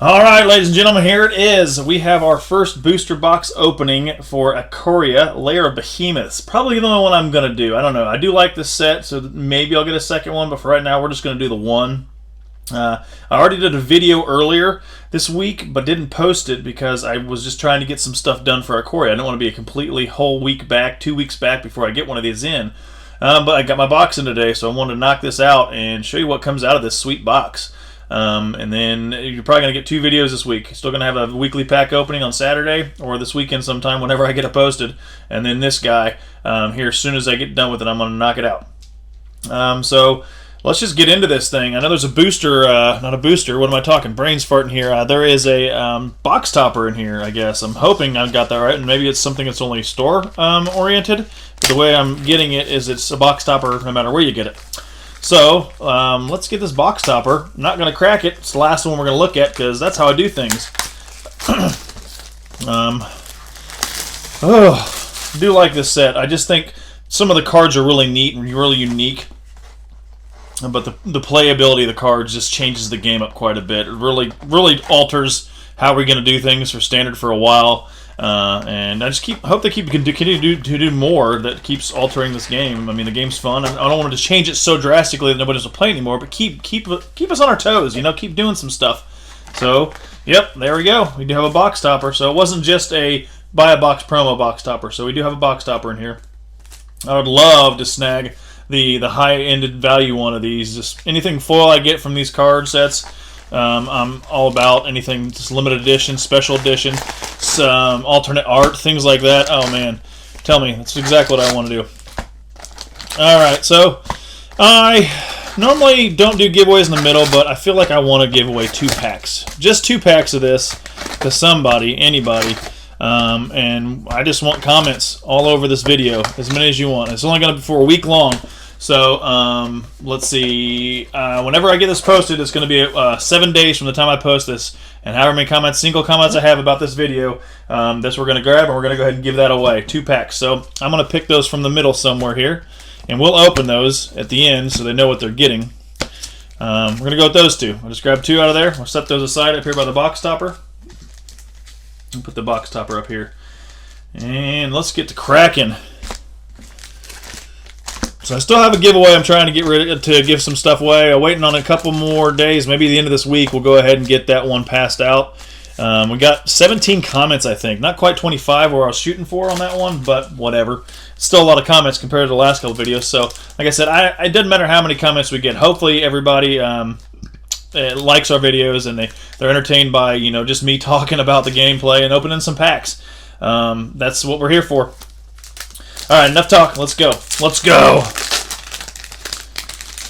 All right, ladies and gentlemen, here it is. We have our first booster box opening for Ikoria, Lair of Behemoths. Probably the only one I'm going to do. I don't know. I do like this set, so maybe I'll get a second one, but for right now, we're just going to do the one. I already did a video earlier this week, but didn't post it because I was just trying to get some stuff done for Ikoria. I don't want to be a completely whole week back, 2 weeks back before I get one of these in. But I got my box in today, so I wanted to knock this out and show you what comes out of this sweet box. And then you're probably going to get 2 videos this week. Still going to have a weekly pack opening on Saturday or this weekend sometime whenever I get it posted. And then this guy here, as soon as I get done with it, I'm going to knock it out. So let's just get into this thing. I know there's a booster, not a booster, what am I talking? Brains farting here. There is a box topper in here, I guess. I'm hoping I've got that right, and maybe it's something that's only store oriented. But the way I'm getting it is it's a box topper no matter where you get it. So, let's get this box topper. I'm not going to crack it. It's the last one we're going to look at because that's how I do things. I do like this set. I just think some of the cards are really neat and really unique. But the playability of the cards just changes the game up quite a bit. It really alters how we're going to do things for Standard for a while. And I just hope they continue to do more that keeps altering this game. I mean, the game's fun, and I don't want to change it so drastically that nobody doesn't play anymore. But keep us on our toes, keep doing some stuff. So, yep, there we go. We do have a box topper. So it wasn't just a buy a box promo box topper. So we do have a box topper in here. I would love to snag the high-ended value one of these. Just anything foil I get from these card sets. I'm all about anything just limited edition, special edition, some alternate art, things like that. Oh man, tell me, that's exactly what I want to do. Alright, so I normally don't do giveaways in the middle, but I feel like I want to give away 2 packs. Just 2 packs of this to somebody, anybody. And I just want comments all over this video, as many as you want. It's only going to be for a week long. So, let's see, whenever I get this posted, it's going to be 7 days from the time I post this, and however many comments, single comments I have about this video, this we're going to grab, and we're going to go ahead and give that away, 2 packs. So, I'm going to pick those from the middle somewhere here, and we'll open those at the end so they know what they're getting. We're going to go with those 2. I'll just grab 2 out of there. We'll set those aside up here by the box topper, and put the box topper up here. And let's get to cracking. So I still have a giveaway. I'm trying to give some stuff away. I'm waiting on a couple more days. Maybe the end of this week we'll go ahead and get that one passed out. We got 17 comments, I think. Not quite 25 where I was shooting for on that one, but whatever. Still a lot of comments compared to the last couple videos. So, like I said, it doesn't matter how many comments we get. Hopefully everybody likes our videos and they're entertained by just me talking about the gameplay and opening some packs. That's what we're here for. Alright, enough talk. Let's go. Let's go!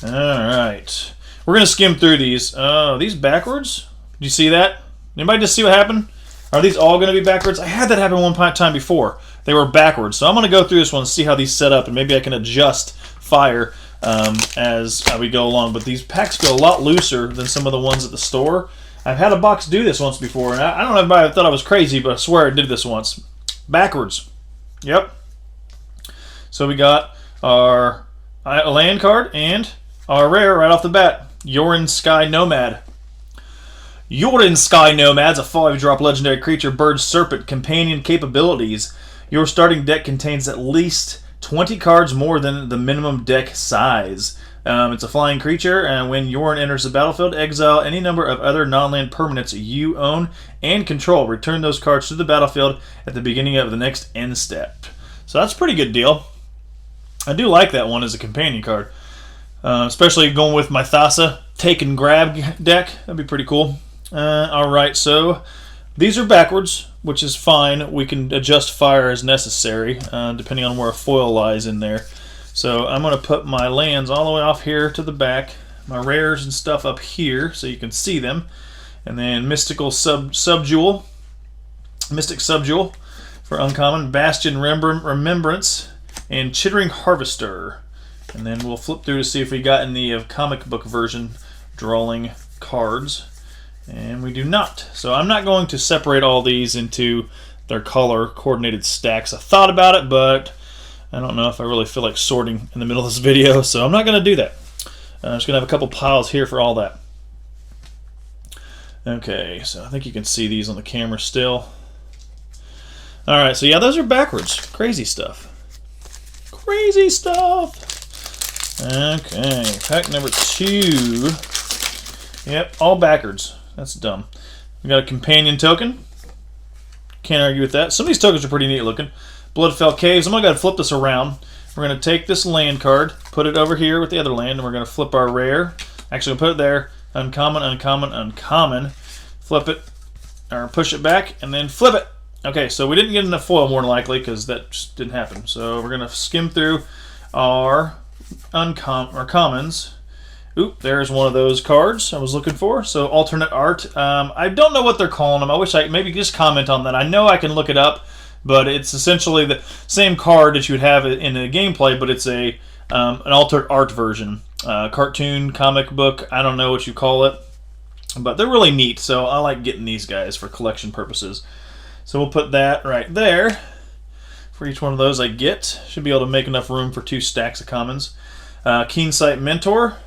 Alright. We're going to skim through these. Are these backwards? Did you see that? Anybody just see what happened? Are these all going to be backwards? I had that happen one time before. They were backwards. So I'm going to go through this one and see how these set up, and maybe I can adjust fire as we go along. But these packs go a lot looser than some of the ones at the store. I've had a box do this once before, and I don't know if anybody thought I was crazy, but I swear I did this once. Backwards. Yep. So we got our land card and our rare right off the bat, Yorin Sky Nomad. Yorin Sky Nomad's a 5-drop legendary creature, bird serpent, companion capabilities. Your starting deck contains at least 20 cards more than the minimum deck size. It's a flying creature, and when Yorin enters the battlefield, exile any number of other non-land permanents you own and control. Return those cards to the battlefield at the beginning of the next end step. So that's a pretty good deal. I do like that one as a companion card. Especially going with my Thassa take and grab deck. That'd be pretty cool. Alright, so these are backwards, which is fine. We can adjust fire as necessary, depending on where a foil lies in there. So I'm going to put my lands all the way off here to the back. My rares and stuff up here so you can see them. And then Mystical Subjewel. Mystic Subjewel for uncommon. Bastion Remembrance. And Chittering Harvester. And then we'll flip through to see if we got any comic book version drawing cards. And we do not. So I'm not going to separate all these into their color coordinated stacks. I thought about it, but I don't know if I really feel like sorting in the middle of this video, so I'm not going to do that. I'm just going to have a couple piles here for all that. Okay, so I think you can see these on the camera still. Alright, so yeah, those are backwards. Crazy stuff. Crazy stuff! Okay, pack number 2. Yep, all backwards. That's dumb. We got a companion token. Can't argue with that. Some of these tokens are pretty neat looking. Bloodfell Caves. I'm going to go ahead and flip this around. We're going to take this land card, put it over here with the other land, and we're going to flip our rare. Actually, we'll put it there. Uncommon, uncommon, uncommon. Flip it, or push it back, and then flip it. Okay, so we didn't get enough foil, more than likely, because that just didn't happen. So we're going to skim through our commons. Oop, there's one of those cards I was looking for. So alternate art. I don't know what they're calling them. I wish I maybe just comment on that. I know I can look it up, but it's essentially the same card that you would have in a gameplay, but it's an altered art version. Cartoon, comic book, I don't know what you call it. But they're really neat, so I like getting these guys for collection purposes. So we'll put that right there. For each one of those I get. Should be able to make enough room for 2 stacks of commons. Keensight Mentor.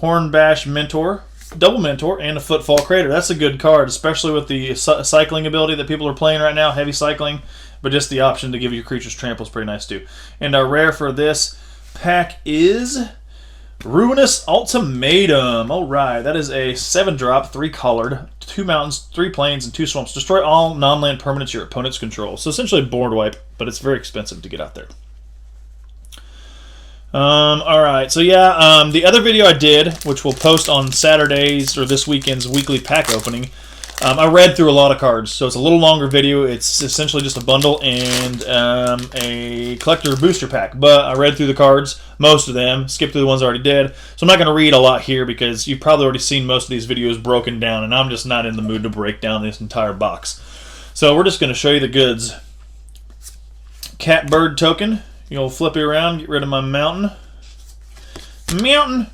Hornbash Mentor. Double Mentor, and a Footfall Crater. That's a good card, especially with the cycling ability that people are playing right now, heavy cycling. But just the option to give your creatures trample is pretty nice too. And our rare for this pack is Ruinous Ultimatum. Alright, that is a 7-drop, 3-colored, 2 mountains, 3 plains, and 2 swamps. Destroy all non-land permanents your opponents control. So essentially board wipe, but it's very expensive to get out there. Alright, so yeah, the other video I did, which we'll post on Saturdays or this weekend's weekly pack opening, I read through a lot of cards, so it's a little longer video. It's essentially just a bundle and a collector booster pack, but I read through the cards, most of them, skipped through the ones I already did, so I'm not going to read a lot here because you've probably already seen most of these videos broken down, and I'm just not in the mood to break down this entire box. So we're just going to show you the goods. Catbird token. You'll flip it around, get rid of my mountain. Mountain!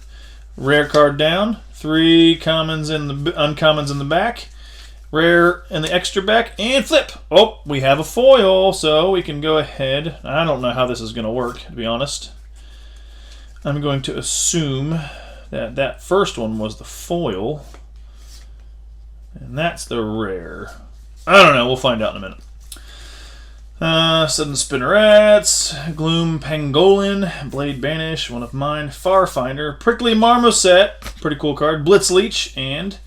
Rare card down. 3 commons in the uncommons in the back. Rare in the extra back. And flip! Oh, we have a foil, so we can go ahead. I don't know how this is going to work, to be honest. I'm going to assume that that first one was the foil. And that's the rare. I don't know, we'll find out in a minute. Sudden Spinnerets, Gloom Pangolin, Blade Banish, one of mine, Farfinder, Prickly Marmoset, pretty cool card, Blitz Leech, and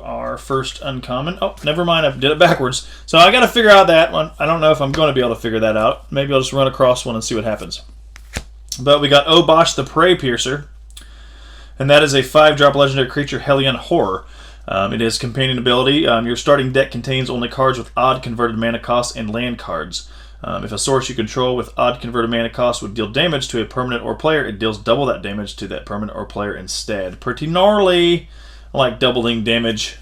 our first uncommon. Oh, never mind, I did it backwards. So I got to figure out that one. I don't know if I'm going to be able to figure that out. Maybe I'll just run across one and see what happens. But we got Obosh the Prey Piercer, and that is a 5-drop legendary creature, Hellion Horror. It is companion ability. Your starting deck contains only cards with odd converted mana cost and land cards. If a source you control with odd converted mana cost would deal damage to a permanent or player, it deals double that damage to that permanent or player instead. Pretty gnarly. I like doubling damage.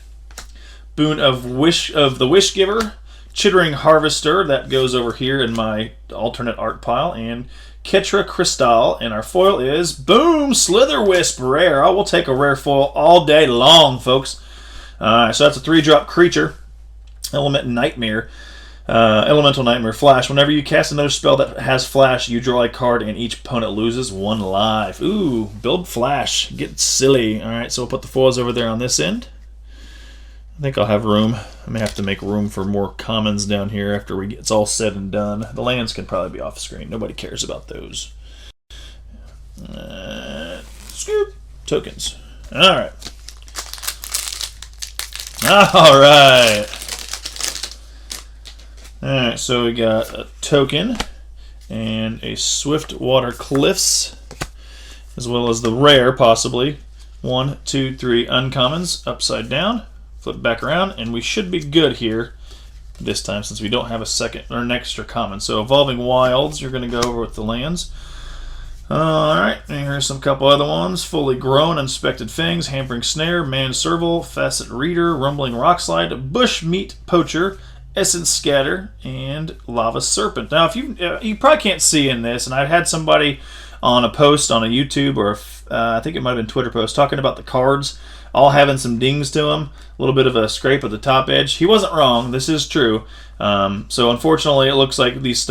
Boon of the Wishgiver, Chittering Harvester, that goes over here in my alternate art pile, and Ketra Crystal, and our foil is, boom, Slitherwisp rare. I will take a rare foil all day long, folks. So that's a 3-drop creature, Elemental Nightmare, Flash. Whenever you cast another spell that has Flash, you draw a card and each opponent loses 1 life. Ooh, build Flash. Get silly. Alright, so we'll put the foils over there on this end. I think I'll have room. I may have to make room for more commons down here after it's all said and done. The lands can probably be off screen. Nobody cares about those. Scoop. Tokens. Alright. Alright. Alright, so we got a token and a Swiftwater Cliffs, as well as the rare, possibly. 1, 2, 3 uncommons, upside down. Flip back around, and we should be good here this time since we don't have a second or an extra common. So Evolving Wilds, you're going to go over with the lands. Alright, and here's some couple other ones. Fully Grown, Inspected Fangs, Hampering Snare, Manserval, Facet Reader, Rumbling Rockslide, Bush Meat Poacher, Essence Scatter, and Lava Serpent. Now, if you probably can't see in this, and I had somebody on a post on a YouTube or I think it might have been Twitter post talking about the cards all having some dings to them, a little bit of a scrape at the top edge. He wasn't wrong. This is true. So unfortunately, it looks like these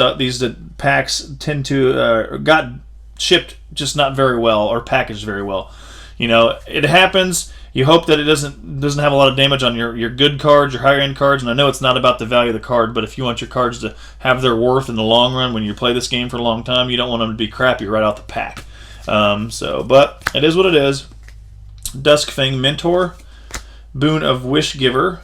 packs tend to got shipped just not very well or packaged very well. You know, it happens. You hope that it doesn't have a lot of damage on your good cards, your higher end cards. And I know it's not about the value of the card, but if you want your cards to have their worth in the long run when you play this game for a long time, you don't want them to be crappy right out the pack. But it is what it is. Duskfang Mentor, Boon of Wishgiver,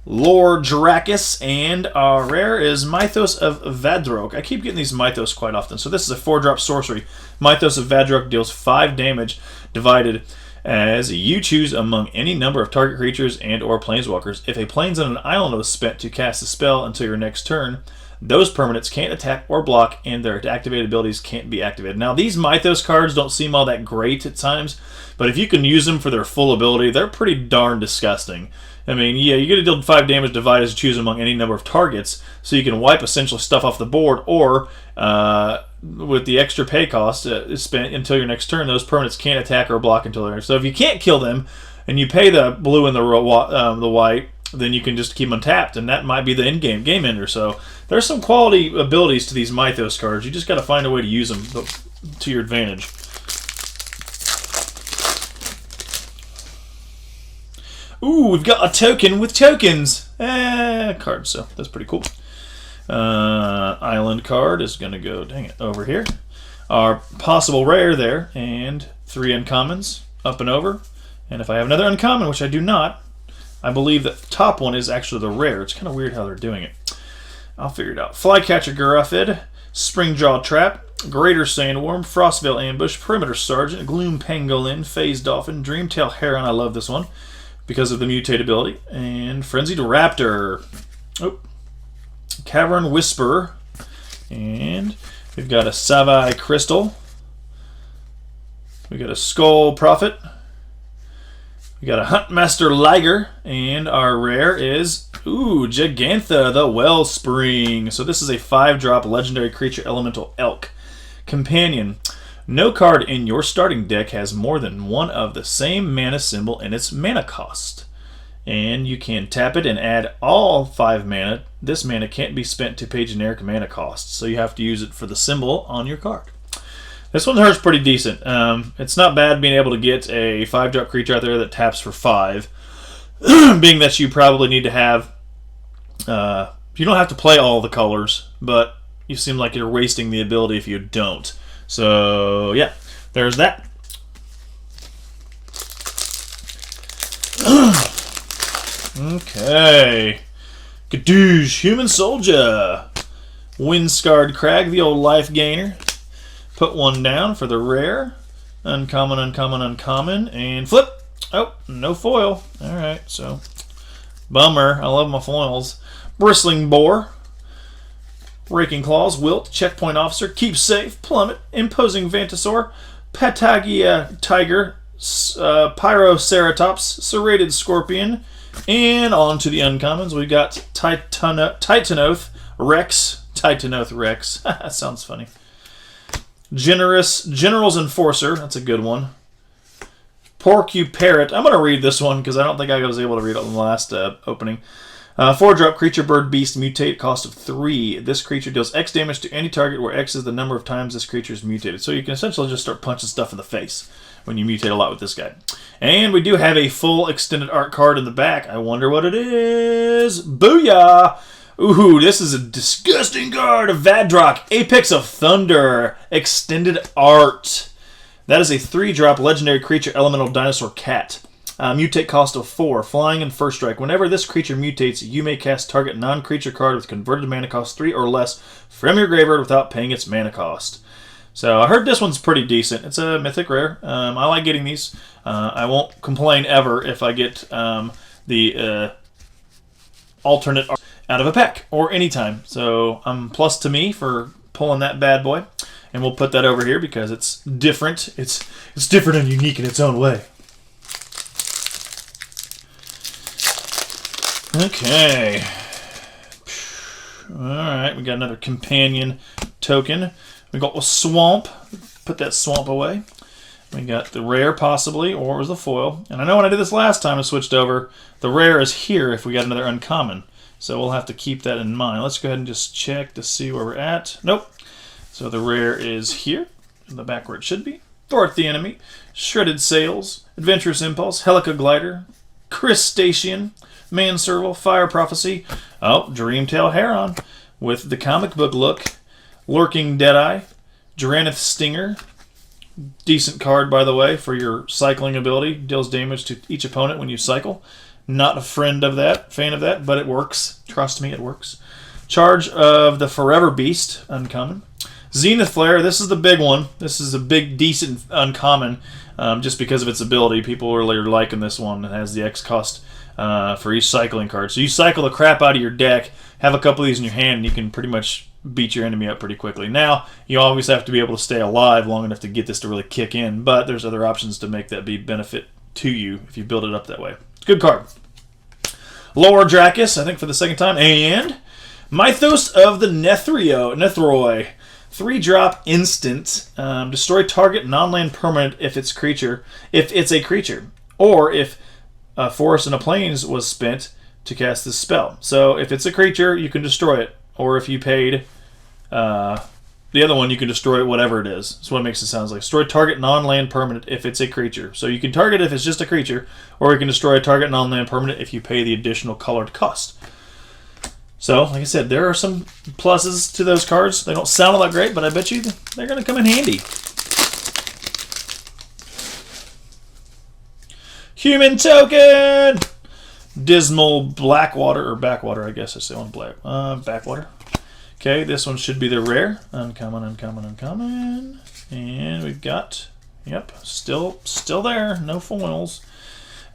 Lore Dracus, and our rare is Mythos of Vadrok. I keep getting these Mythos quite often. So this is a 4-drop sorcery. Mythos of Vadrok deals 5 damage divided as you choose among any number of target creatures and or planeswalkers. If a planes on an island was spent to cast a spell until your next turn, those permanents can't attack or block, and their activated abilities can't be activated. Now, these Mythos cards don't seem all that great at times, but if you can use them for their full ability, they're pretty darn disgusting. I mean, yeah, you get to deal 5 damage divided as you choose among any number of targets, so you can wipe essentially stuff off the board, or with the extra pay cost spent until your next turn, those permanents can't attack or block until their next. So if you can't kill them, and you pay the blue and the white, then you can just keep them tapped, and that might be the end-game game ender. So there's some quality abilities to these Mythos cards. You just got to find a way to use them to your advantage. Ooh, we've got a token with tokens. Card, so that's pretty cool. Island card is going to go, dang it, over here. Our possible rare there, and 3 uncommons, up and over. And if I have another uncommon, which I do not, I believe that the top one is actually the rare. It's kind of weird how they're doing it. I'll figure it out. Flycatcher Garufid, Springjaw Trap, Greater Sandworm, Frostvale Ambush, Perimeter Sergeant, Gloom Pangolin, Phase Dolphin, Dreamtail Heron. I love this one because of the mutate ability. And Frenzied Raptor. Oh. Cavern Whisperer. And we've got a Savai Crystal. We've got a Skull Prophet. We got a Huntmaster Liger, and our rare is, Gigantha, the Wellspring. So this is a 5-drop legendary creature elemental elk. Companion. No card in your starting deck has more than one of the same mana symbol in its mana cost. And you can tap it and add all 5 mana. This mana can't be spent to pay generic mana costs, so you have to use it for the symbol on your card. This one hurts pretty decent. It's not bad being able to get a 5-drop creature out there that taps for 5. Being that you probably need to have... you don't have to play all the colors, but you seem like you're wasting the ability if you don't. So, yeah, there's that. Okay. Gadoosh, Human Soldier. Windscarred Crag, the old life gainer. Put 1 down for the rare. Uncommon, uncommon, uncommon. And flip. Oh, no foil. Alright, so. Bummer. I love my foils. Bristling Boar. Raking Claws. Wilt. Checkpoint Officer. Keep Safe. Plummet. Imposing Vantasaur. Patagia Tiger. Pyroceratops. Serrated Scorpion. And on to the uncommons. We got Titanoth Rex. Titanoth Rex. That sounds funny. General's Enforcer. That's a good one. Porcuparrot. I'm going to read this one because I don't think I was able to read it in the last opening. 4-drop creature, bird, beast, mutate, cost of 3. This creature deals X damage to any target where X is the number of times this creature is mutated. So you can essentially just start punching stuff in the face when you mutate a lot with this guy. And we do have a full extended art card in the back. I wonder what it is. Booyah! Ooh, this is a disgusting card of Vadrok, Apex of Thunder, extended art. That is a 3-drop legendary creature elemental dinosaur cat. Mutate cost of 4, flying and first strike. Whenever this creature mutates, you may cast target non-creature card with converted mana cost 3 or less from your graveyard without paying its mana cost. So I heard this one's pretty decent. It's a mythic rare. I like getting these. I won't complain ever if I get the alternate art out of a pack or anytime. So plus to me for pulling that bad boy. And we'll put that over here because it's different. It's different and unique in its own way. Okay. Alright, we got another companion token. We got a swamp. Put that swamp away. We got the rare possibly, or it was the foil. And I know when I did this last time I switched over, the rare is here if we got another uncommon. So we'll have to keep that in mind. Let's go ahead and just check to see where we're at. Nope. So the rare is here, in the back where it should be. Thwart the enemy. Shredded Sails. Adventurous Impulse, Helica Glider, Crustacean, Manserval, Fire Prophecy, Dreamtail Heron with the comic book look, Lurking Deadeye, Durantith Stinger, decent card by the way for your cycling ability, deals damage to each opponent when you cycle. Not a fan of that, but it works. Trust me, it works. Charge of the Forever Beast, uncommon. Zenith Flare, this is the big one. This is a big, decent uncommon, just because of its ability. People really are liking this one. It has the X cost for each cycling card. So you cycle the crap out of your deck, have a couple of these in your hand, and you can pretty much beat your enemy up pretty quickly. Now, you always have to be able to stay alive long enough to get this to really kick in, but there's other options to make that be benefit to you if you build it up that way. Good card. Lower Dracus, I think for the second time, and Mythos of the Nethroi. 3-drop instant. Destroy target non-land permanent if it's a creature. Or if a forest in a plains was spent to cast this spell. So if it's a creature, you can destroy it. Or if you paid the other one, you can destroy it, whatever it is. That's what it makes it sound like. Destroy target non-land permanent if it's a creature. So you can target it if it's just a creature, or you can destroy a target non-land permanent if you pay the additional colored cost. So, like I said, there are some pluses to those cards. They don't sound all that great, but I bet you they're going to come in handy. Human Token! Dismal Blackwater, or Backwater, I guess I say on black. Backwater. Okay, this one should be the rare. Uncommon. And we've got, still there. No foils.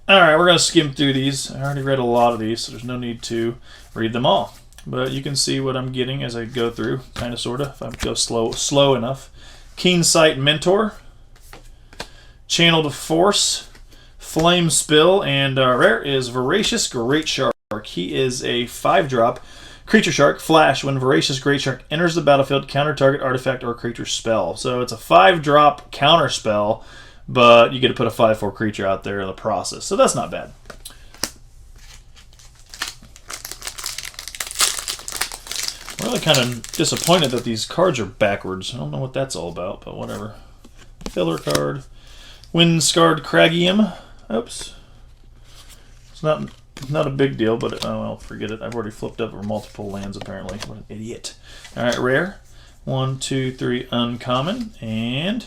Alright, we're going to skim through these. I already read a lot of these, so there's no need to read them all. But you can see what I'm getting as I go through, kind of, sort of, if I go slow enough. Keen Sight Mentor. Channeled Force. Flame Spill. And rare is Voracious Great Shark. He is a 5-drop creature shark. Flash. When Voracious Great Shark enters the battlefield, counter target artifact or creature spell. So it's a 5-drop counter spell, but you get to put a 5/4 creature out there in the process. So that's not bad. I'm really kind of disappointed that these cards are backwards. I don't know what that's all about, but whatever. Filler card. Windscarred Cragium. Oops. It's not a big deal, but oh well, forget it. I've already flipped over multiple lands apparently. What an idiot. Alright, rare. 1, 2, 3 uncommon. And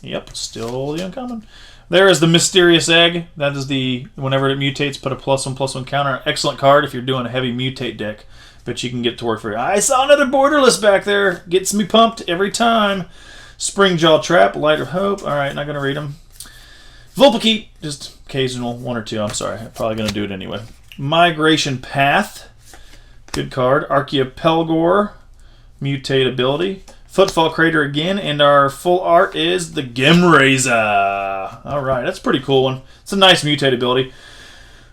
yep, still the uncommon. There is the Mysterious Egg. That is the, whenever it mutates, put a +1/+1 counter. Excellent card if you're doing a heavy mutate deck. But you can get it to work for you. I saw another borderless back there. Gets me pumped every time. Springjaw Trap, Light of Hope. Alright, not going to read them. Vulpikeep, just occasional, 1 or 2. I'm sorry, I'm probably going to do it anyway. Migration Path. Good card. Archaeopelgor, mutate ability. Footfall Crater again, and our full art is the Gemraza. Alright, that's a pretty cool one. It's a nice mutate ability.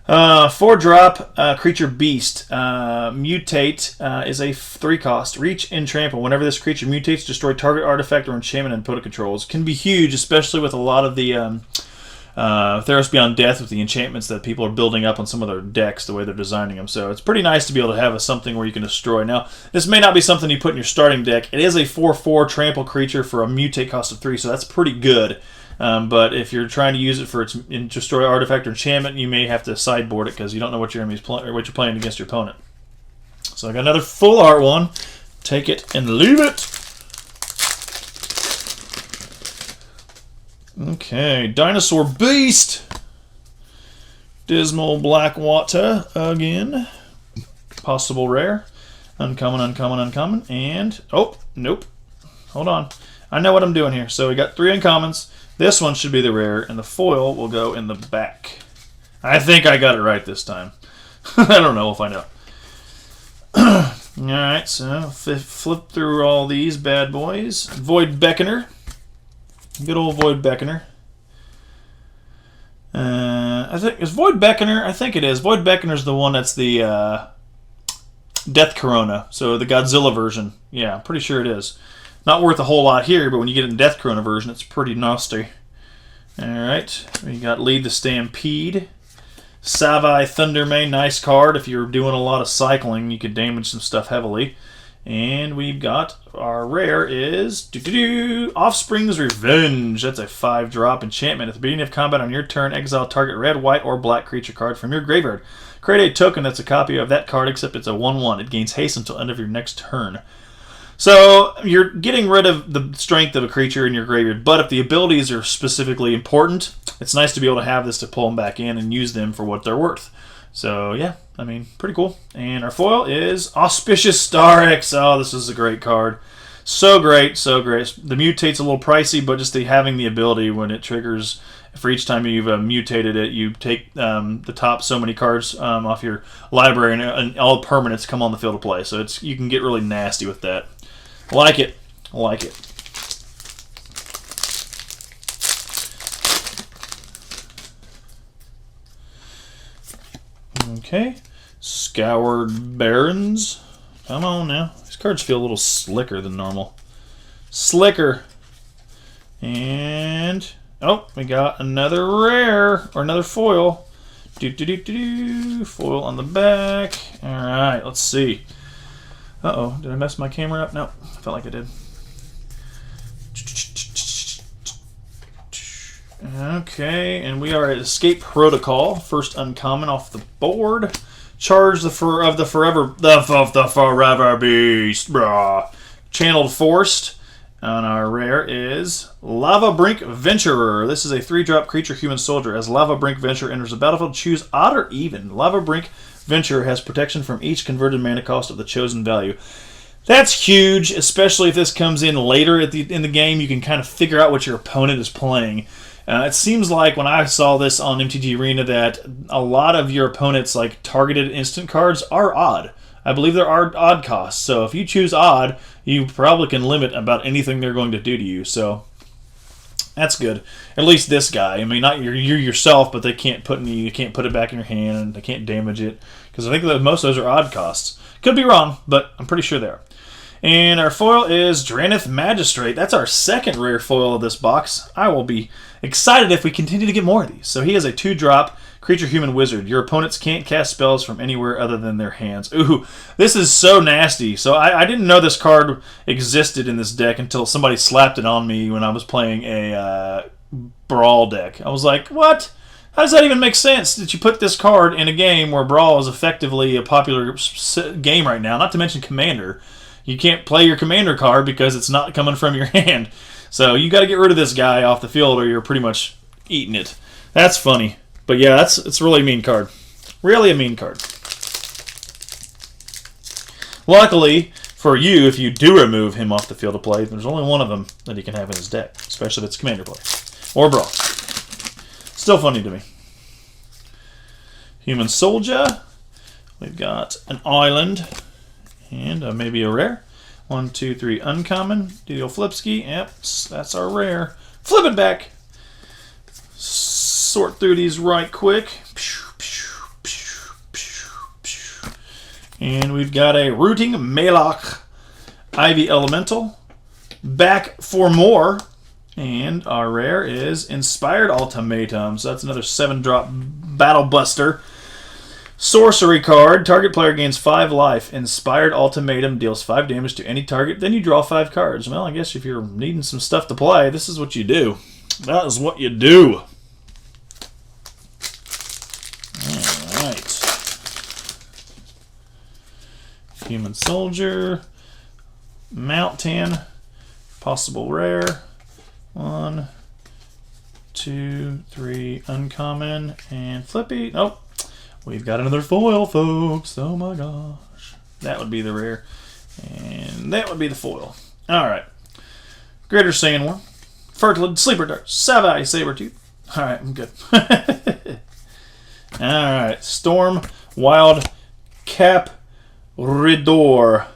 4-drop creature beast. Mutate is a 3-cost. Reach and trample. Whenever this creature mutates, destroy target artifact or enchantment and opponent controls. Can be huge, especially with a lot of the Theros Beyond Death with the enchantments that people are building up on some of their decks, the way they're designing them. So it's pretty nice to be able to have something where you can destroy. Now, this may not be something you put in your starting deck. It is a 4/4 trample creature for a mutate cost of 3, so that's pretty good. But if you're trying to use it for its destroy artifact or enchantment, you may have to sideboard it because you don't know what your enemy's what you're playing against your opponent. So I got another full art one. Take it and leave it. Okay, Dinosaur Beast. Dismal Blackwater again. Possible rare. Uncommon. And oh, nope. Hold on. I know what I'm doing here. So we got 3 uncommons. This one should be the rare, and the foil will go in the back. I think I got it right this time. I don't know. We'll find out. Alright, so flip through all these bad boys. Void Beckoner. Good old Void Beckoner. I think is Void Beckoner. I think it is. Void Beckoner is the one that's the Death Corona. So the Godzilla version. Yeah, I'm pretty sure it is. Not worth a whole lot here, but when you get it in Death Corona version, it's pretty nasty. Alright, we got Lead the Stampede. Savai Thundermane, nice card. If you're doing a lot of cycling, you could damage some stuff heavily. And we've got our rare is Offspring's Revenge. That's a 5-drop enchantment. At the beginning of combat on your turn, exile target red, white, or black creature card from your graveyard. Create a token that's a copy of that card, except it's a 1/1. It gains haste until end of your next turn. So you're getting rid of the strength of a creature in your graveyard, but if the abilities are specifically important, it's nice to be able to have this to pull them back in and use them for what they're worth. So yeah, I mean, pretty cool. And our foil is Auspicious Starix. Oh, this is a great card. So great, so great. The mutate's a little pricey, but just having the ability when it triggers, for each time you've mutated it, you take the top so many cards off your library, and all permanents come on the field of play. So you can get really nasty with that. Like it. Like it. Okay. Scoured Barons. Come on now. These cards feel a little slicker than normal. Slicker. And oh, we got another rare or another foil. Foil on the back. All right, let's see. Uh-oh, did I mess my camera up? No, I felt like I did. Okay, and we are at Escape Protocol. First uncommon off the board. Charge the Forever Beast. Brah. Channeled Forced. And our rare is Lava Brink Venturer. This is a 3-drop creature human soldier. As Lava Brink Venturer enters the battlefield, choose odd or even. Lava Brink Venturer has protection from each converted mana cost of the chosen value. That's huge, especially if this comes in later in the game. You can kind of figure out what your opponent is playing. It seems like when I saw this on MTG Arena that a lot of your opponent's like targeted instant cards are odd. I believe there are odd costs. So if you choose odd, you probably can limit about anything they're going to do to you. So that's good. At least this guy. I mean, not you yourself, but they can't put you can't put it back in your hand, and they can't damage it, because I think that most of those are odd costs. Could be wrong, but I'm pretty sure they are. And our foil is Drannith Magistrate. That's our second rare foil of this box. I will be excited if we continue to get more of these. So he has a 2-drop creature human wizard. Your opponents can't cast spells from anywhere other than their hands. Ooh, this is so nasty. So I didn't know this card existed in this deck until somebody slapped it on me when I was playing a Brawl deck. I was like, what? How does that even make sense that you put this card in a game where Brawl is effectively a popular game right now, not to mention Commander? You can't play your Commander card because it's not coming from your hand. So you got to get rid of this guy off the field or you're pretty much eating it. That's funny. But yeah, it's really a mean card. Really a mean card. Luckily for you, if you do remove him off the field of play, there's only one of them that he can have in his deck, especially if it's Commander play. Or Brawl. Still funny to me. Human Soldier. We've got an Island. And maybe a rare. 1, 2, 3 uncommon. Deal Flipski. Yep, that's our rare. Flip it back. Sort through these right quick. And we've got a Rooting Malok Ivy Elemental. Back for more. And our rare is Inspired Ultimatum. So that's another 7-drop Battle Buster. Sorcery card. Target player gains 5 life. Inspired Ultimatum deals 5 damage to any target. Then you draw 5 cards. Well, I guess if you're needing some stuff to play, this is what you do. That is what you do. Alright. Human Soldier. Mountain. Possible rare. 1, 2, 3 uncommon. And Flippy. Nope. We've got another foil, folks. Oh my gosh. That would be the rare. And that would be the foil. Alright. Greater Sandworm. Fertilid, Sleeper Dart, Savai, Sabertooth. Alright, I'm good. Alright. Storm, Wild, Cap, Ridor.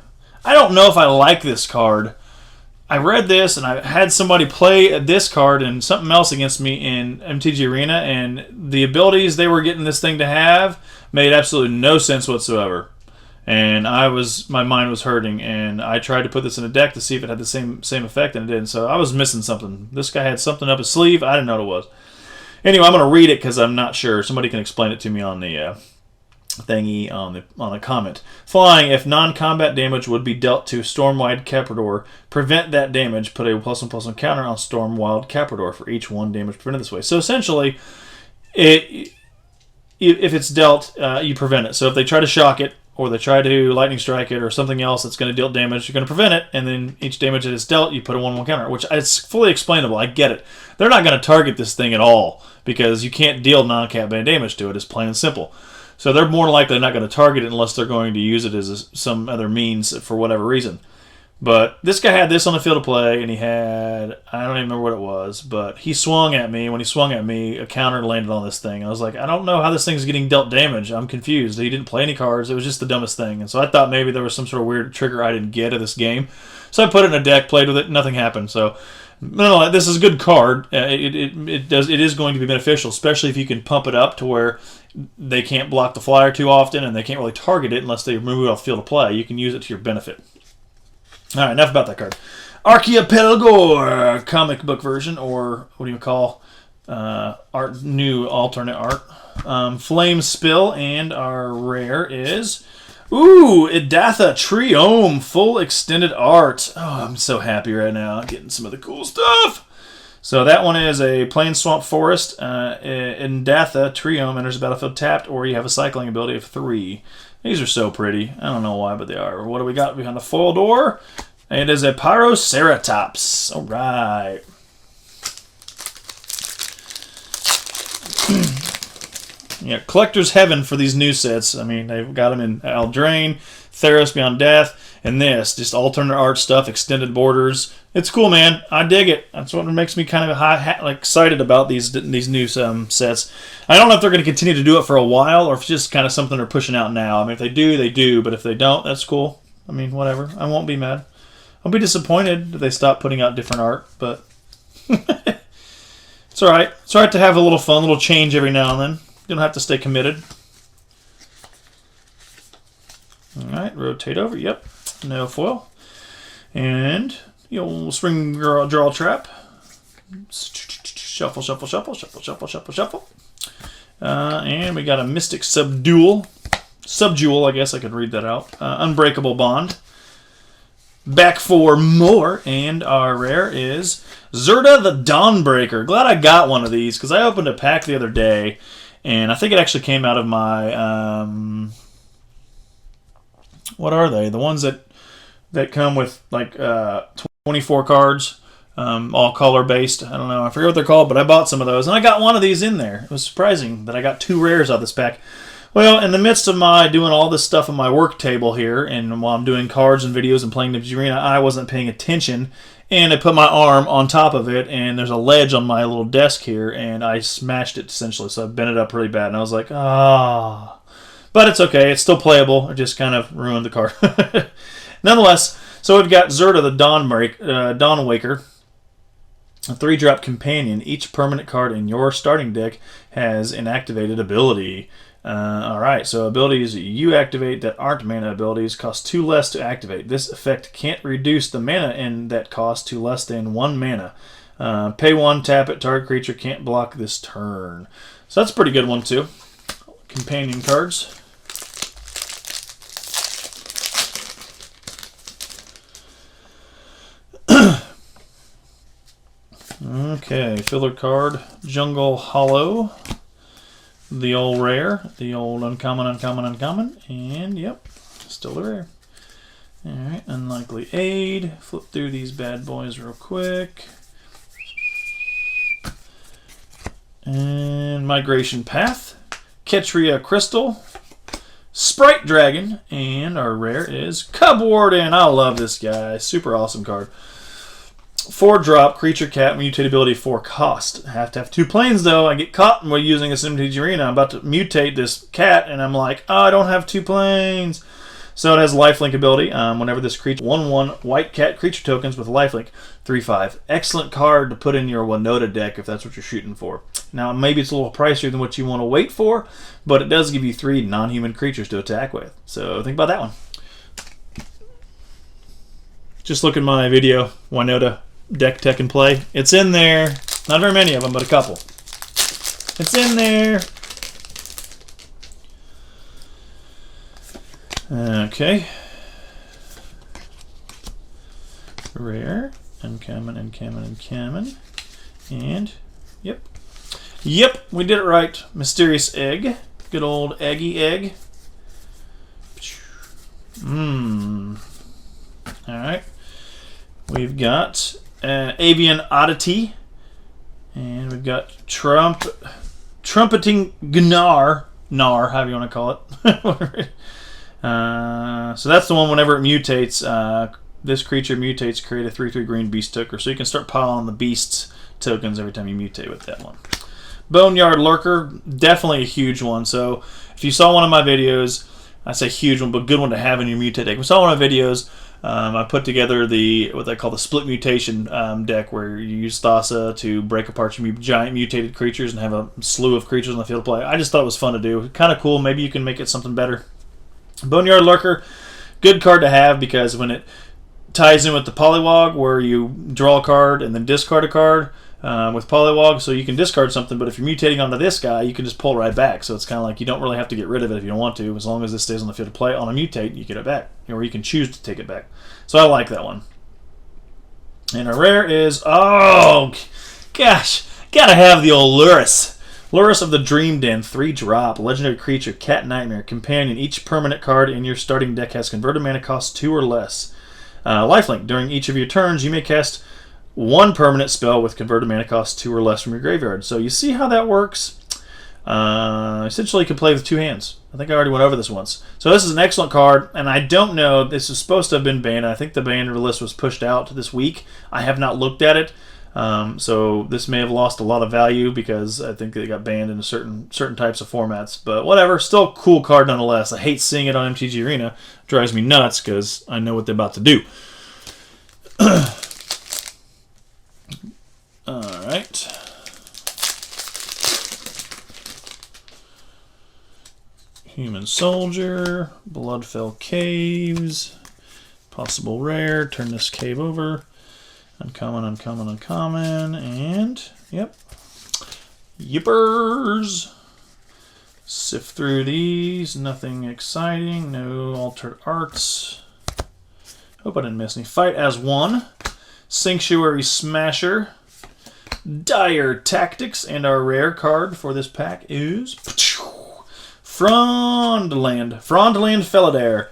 I don't know if I like this card. I read this and I had somebody play this card and something else against me in MTG Arena, and the abilities they were getting this thing to have made absolutely no sense whatsoever. And my mind was hurting, and I tried to put this in a deck to see if it had the same effect, and it didn't. So I was missing something. This guy had something up his sleeve. I didn't know what it was. Anyway, I'm going to read it because I'm not sure. Somebody can explain it to me on the thingy on the comment. Flying, if non-combat damage would be dealt to Storm-Wild Caprador, prevent that damage. Put a +1/+1 counter on Storm-Wild Caprador for each 1 damage prevented this way. So essentially, if it's dealt, you prevent it. So if they try to shock it, or they try to lightning strike it, or something else that's going to deal damage, you're going to prevent it, and then each damage that is dealt, you put a 1/1 counter, which is fully explainable. I get it. They're not going to target this thing at all, because you can't deal non-combat damage to it. It's plain and simple. So they're more likely not going to target it unless they're going to use it as some other means for whatever reason. But this guy had this on the field of play, and he had, I don't even remember what it was, but he swung at me. When he swung at me, a counter landed on this thing. I was like, I don't know how this thing's getting dealt damage. I'm confused. He didn't play any cards. It was just the dumbest thing. And so I thought maybe there was some sort of weird trigger I didn't get of this game. So I put it in a deck, played with it, nothing happened. So no, this is a good card. It is going to be beneficial, especially if you can pump it up to where they can't block the flyer too often, and they can't really target it unless they remove it off the field of play. You can use it to your benefit. All right, enough about that card. Archipelago comic book version, or what do you call new alternate art. Flame Spill, and our rare is Idatha Triome full extended art. Oh, I'm so happy right now, getting some of the cool stuff. So that one is a Plain Swamp Forest. Idatha Triome enters the battlefield tapped, or you have a cycling ability of 3. These are so pretty. I don't know why, but they are. What do we got behind the foil door? It is a Pyroceratops. All right. Yeah, collector's heaven for these new sets. I mean, they've got them in Eldraine, Theros Beyond Death, and this. Just alternate art stuff, extended borders. It's cool, man. I dig it. That's what makes me kind of excited about these new sets. I don't know if they're going to continue to do it for a while, or if it's just kind of something they're pushing out now. I mean, if they do, they do. But if they don't, that's cool. I mean, whatever. I won't be mad. I'll be disappointed if they stop putting out different art, but it's all right. It's all right to have a little fun, a little change every now and then. You don't have to stay committed. All right, rotate over. Yep, no foil. And spring draw trap. Shuffle, shuffle, shuffle, shuffle, shuffle, shuffle, shuffle. And we got a Mystic Subdual, I guess I could read that out. Unbreakable Bond. Back for more, and our rare is Zerda the Dawnbreaker. Glad I got one of these, because I opened a pack the other day, and I think it actually came out of my, what are they? The ones that come with, like, 24 cards, all color-based. I don't know. I forget what they're called, but I bought some of those, and I got one of these in there. It was surprising that I got 2 rares out of this pack. Well, in the midst of my doing all this stuff on my work table here, and while I'm doing cards and videos and playing the arena, I wasn't paying attention, and I put my arm on top of it, and there's a ledge on my little desk here, and I smashed it, essentially, so I bent it up really bad, and I was like, ah. But it's okay. It's still playable. I just kind of ruined the card. Nonetheless, so we've got Zerda the Dawnwaker, a 3-drop companion. Each permanent card in your starting deck has an activated ability. Alright, so abilities you activate that aren't mana abilities cost 2 less to activate. This effect can't reduce the mana in that cost to less than 1 mana. Pay 1, tap it, target creature can't block this turn. So that's a pretty good one too. Companion cards. Okay, filler card, Jungle Hollow. The old rare, the old uncommon, and yep, still the rare. Alright, Unlikely Aid. Flip through these bad boys real quick. And Migration Path, Ketria Crystal, Sprite Dragon, and our rare is Cub Warden. I love this guy, super awesome card. 4-drop creature cat mutate ability 4 cost. I have to have 2 planes though. I get caught while using a Simtage Arena. I'm about to mutate this cat, and I'm like, oh, I don't have 2 planes. So it has lifelink ability. Whenever this creature 1/1 white cat creature tokens with lifelink 3/5. Excellent card to put in your Winota deck if that's what you're shooting for. Now maybe it's a little pricier than what you want to wait for, but it does give you 3 non-human creatures to attack with. So think about that one. Just look at my video, Winota deck tech and play. It's in there. Not very many of them, but a couple. It's in there. Okay. Rare. Uncommon, uncommon, uncommon. And, yep. Yep, we did it right. Mysterious egg. Good old eggy egg. Alright. We've got Avian Oddity. And we've got Trumpeting Gnar. Gnar, however you want to call it. So that's the one whenever it mutates. This creature mutates, create a 3/3 green beast token. So you can start piling on the beasts tokens every time you mutate with that one. Boneyard Lurker, definitely a huge one. So if you saw one of my videos, I say huge one, but good one to have in your mutate deck. If you saw one of my videos, I put together what they call the split mutation deck, where you use Thassa to break apart your giant mutated creatures and have a slew of creatures on the field of play. I just thought it was fun to do. Kind of cool. Maybe you can make it something better. Boneyard Lurker, good card to have because when it ties in with the Polywog, where you draw a card and then discard a card with Polywog, so you can discard something, but if you're mutating onto this guy, you can just pull right back. So it's kind of like you don't really have to get rid of it if you don't want to. As long as it stays on the field of play on a mutate, you get it back. Or you can choose to take it back. So I like that one. And our rare is, oh, gosh, gotta have the old Lurrus. Lurrus of the Dream Den, 3-drop, legendary creature, Cat Nightmare, companion. Each permanent card in your starting deck has converted mana cost 2 or less. Lifelink, during each of your turns, you may cast one permanent spell with converted mana cost 2 or less from your graveyard. So you see how that works? Essentially, you can play with 2 hands. I think I already went over this once. So this is an excellent card, and I don't know, this is supposed to have been banned. I think the ban list was pushed out this week. I have not looked at it. So this may have lost a lot of value because I think they got banned in certain types of formats. But whatever, still a cool card nonetheless. I hate seeing it on MTG Arena. It drives me nuts because I know what they're about to do. Alright. Human Soldier, Bloodfell Caves, possible rare, turn this cave over. Uncommon, uncommon, uncommon, and, yep, yippers. Sift through these, nothing exciting, no altered arts. Hope I didn't miss any. Fight as one, Sanctuary Smasher, Dire Tactics, and our rare card for this pack is Frondland Felidare.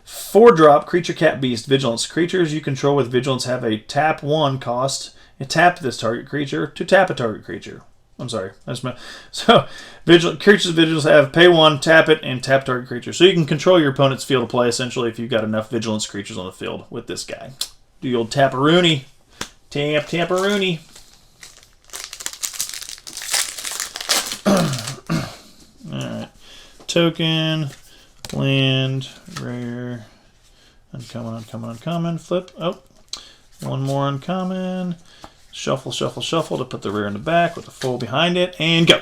4-drop, creature, cat, beast, vigilance. Creatures you control with vigilance have a tap 1 cost. And tap this target creature to tap a target creature. I'm sorry. So, creatures with vigilance have pay 1, tap it, and tap target creature. So you can control your opponent's field of play, essentially, if you've got enough vigilance creatures on the field with this guy. Do the old Taparoony. Taparoony. Alright. Token. Land, rare, uncommon, uncommon, uncommon, flip, oh, one more uncommon, shuffle, shuffle, shuffle to put the rare in the back with the full behind it, and go.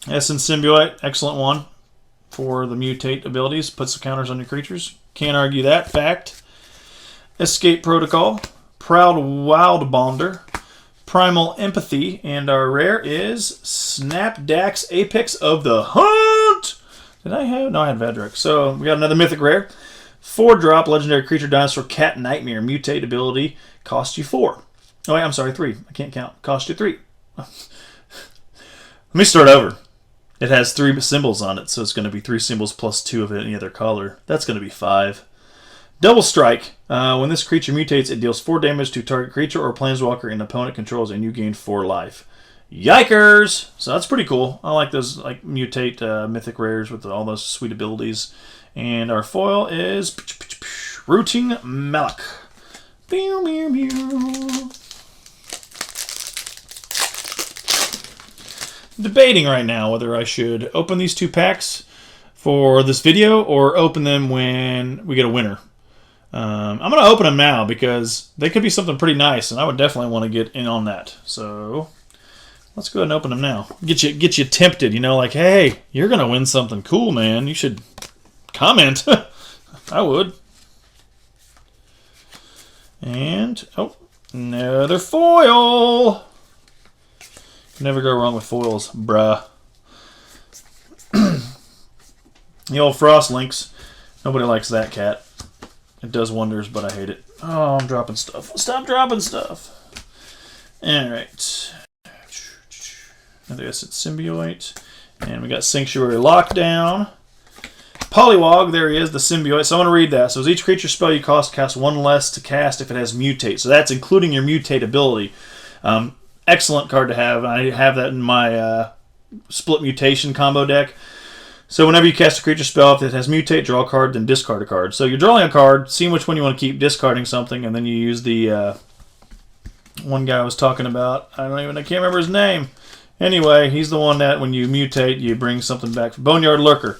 Essence Symbiote, excellent one for the mutate abilities, put some counters on your creatures, can't argue that, fact. Escape Protocol, Proud Wildbonder, Primal Empathy, and our rare is Snapdax Apex of the Hunt. Did I have? No, I had Vedrick. So we got another mythic rare. 4-drop, legendary creature, dinosaur, Cat Nightmare, mutate ability, cost you 4. Oh wait, I'm sorry, 3. I can't count. Cost you 3. Let me start over. It has 3 symbols on it, so it's going to be 3 symbols plus 2 of any other color. That's going to be 5. Double Strike. When this creature mutates, it deals 4 damage to target creature or planeswalker an opponent controls, and you gain 4 life. Yikers! So that's pretty cool. I like those mutate mythic rares with all those sweet abilities. And our foil is Rooting Malak. Meow, meow, meow. Debating right now whether I should open these 2 packs for this video or open them when we get a winner. I'm going to open them now because they could be something pretty nice, and I would definitely want to get in on that. So let's go ahead and open them now. Get you tempted, you know, like, hey, you're going to win something cool, man. You should comment. I would. And, oh, another foil. Never go wrong with foils, bruh. The old Frost Lynx. Nobody likes that cat. It does wonders, but I hate it. Oh, I'm dropping stuff. Stop dropping stuff. Alright. I guess it's Symbiote. And we got Sanctuary Lockdown. Poliwag, there he is, the Symbiote. So I'm going to read that. So each creature spell you cast one less to cast if it has Mutate. So that's including your Mutate ability. Excellent card to have. I have that in my Split Mutation combo deck. So whenever you cast a creature spell, if it has Mutate, draw a card, then discard a card. So you're drawing a card, seeing which one you want to keep, discarding something, and then you use the one guy I was talking about. I can't remember his name. Anyway, he's the one that when you mutate, you bring something back. Boneyard Lurker.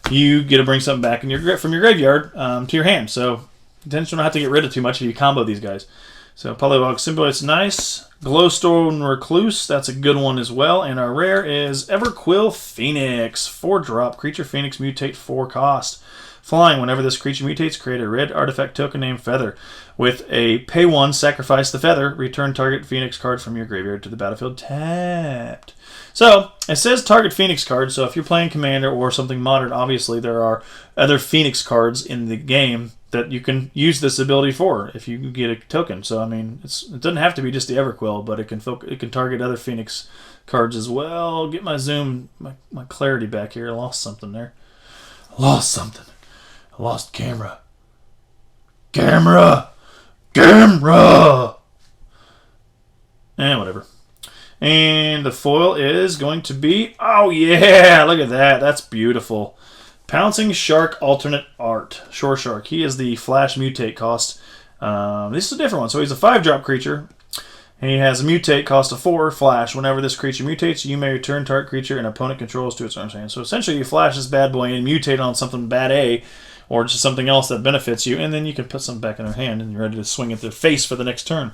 You get to bring something back from your graveyard to your hand. So potentially don't have to get rid of too much if you combo these guys. So Poliwag Symbiote's nice. Glowstone Recluse, that's a good one as well. And our rare is Everquill Phoenix. 4-drop. Creature Phoenix mutate 4 cost. Flying, whenever this creature mutates, create a red artifact token named Feather. With a pay 1, sacrifice the Feather. Return target Phoenix card from your graveyard to the battlefield tapped. So, it says target Phoenix card, so if you're playing Commander or something modern, obviously there are other Phoenix cards in the game that you can use this ability for if you get a token. So, I mean, it doesn't have to be just the Everquill, but it can target other Phoenix cards as well. Get my zoom, my clarity back here. I lost something there. I lost something. I lost camera. Camera! Whatever. And the foil is going to be... Oh, yeah! Look at that. That's beautiful. Pouncing Shark Alternate Art. Shore Shark. He is the Flash Mutate cost. This is a different one. So he's a 5-drop creature. He has a Mutate cost of 4, Flash. Whenever this creature mutates, you may return target creature an opponent controls to its own hand. So essentially you flash this bad boy and mutate on something bad A, or just something else that benefits you, and then you can put something back in their hand and you're ready to swing at their face for the next turn.